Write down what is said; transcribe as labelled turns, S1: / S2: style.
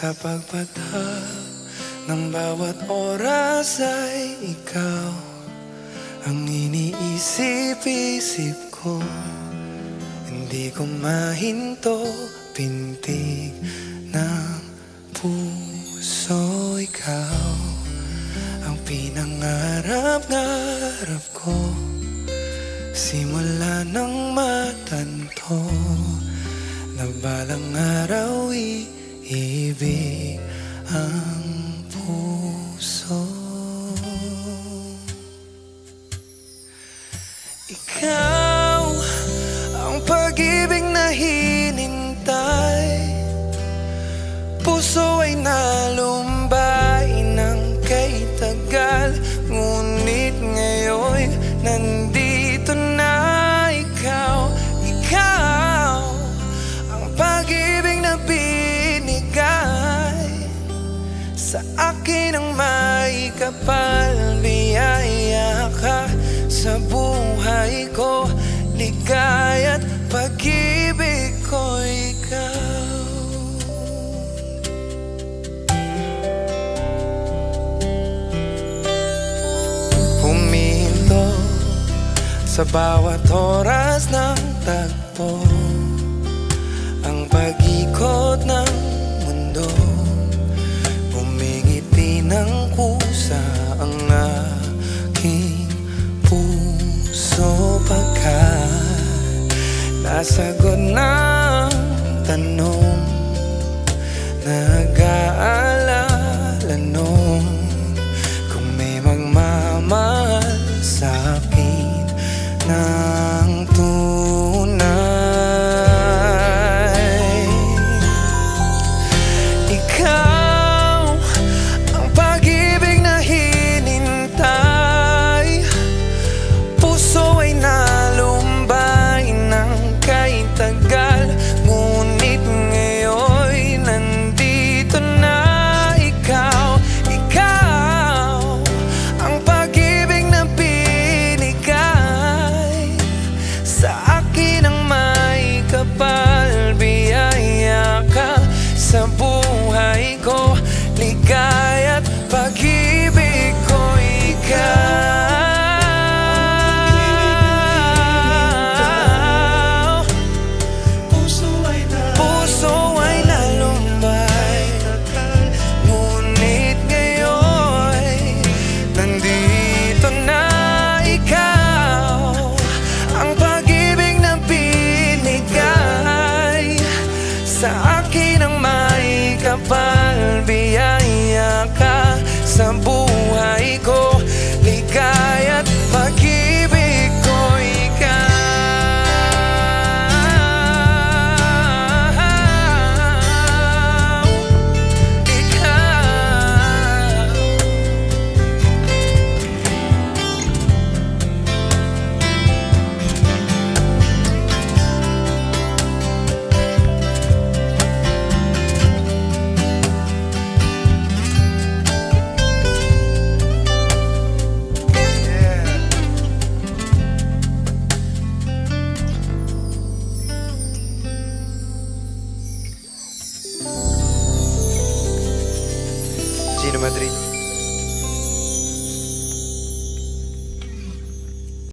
S1: Sa pagpatak ng bawat oras ay ikaw ang iniisip-isip ko. Hindi ko mahinto, pintig ng puso. Ikaw ang pinangarap-ngarap ko, simula nang matanto na balang araw iibig ang puso. Ikaw ang pag-ibig na hinintay, puso ay nalumbay ng kay tagal. Ngunit ngayon nandito na ikaw. Ikaw ang pag-ibig na binigay sa akin ang may kapal. Biyaya ka sa buhay ko, ligaya't pag-ibig ko ikaw. Huminto sa bawat oras ng tagpo, ang pag-ikot ng mundo. Humingiti ng kusa ang aking puso, pagkat nasagot ng tanong, nag-aalala nung kung may magmamahal sa'kin ng tunay. Ikaw ang pag-ibig na hinintay, puso ay nalumbay ng kay tagal. Ngunit ngayon nandito na ikaw. Ikaw ang pag-ibig na binigay sa akin ang may kapal. Biyaya ka sa buhay ko, ligaya't pag-ibig ko ikaw. Sa akin ang may kapal. Biyaya ka sa buhay ko, ligaya't pag-ibig ko ikaw. Gino Madrid.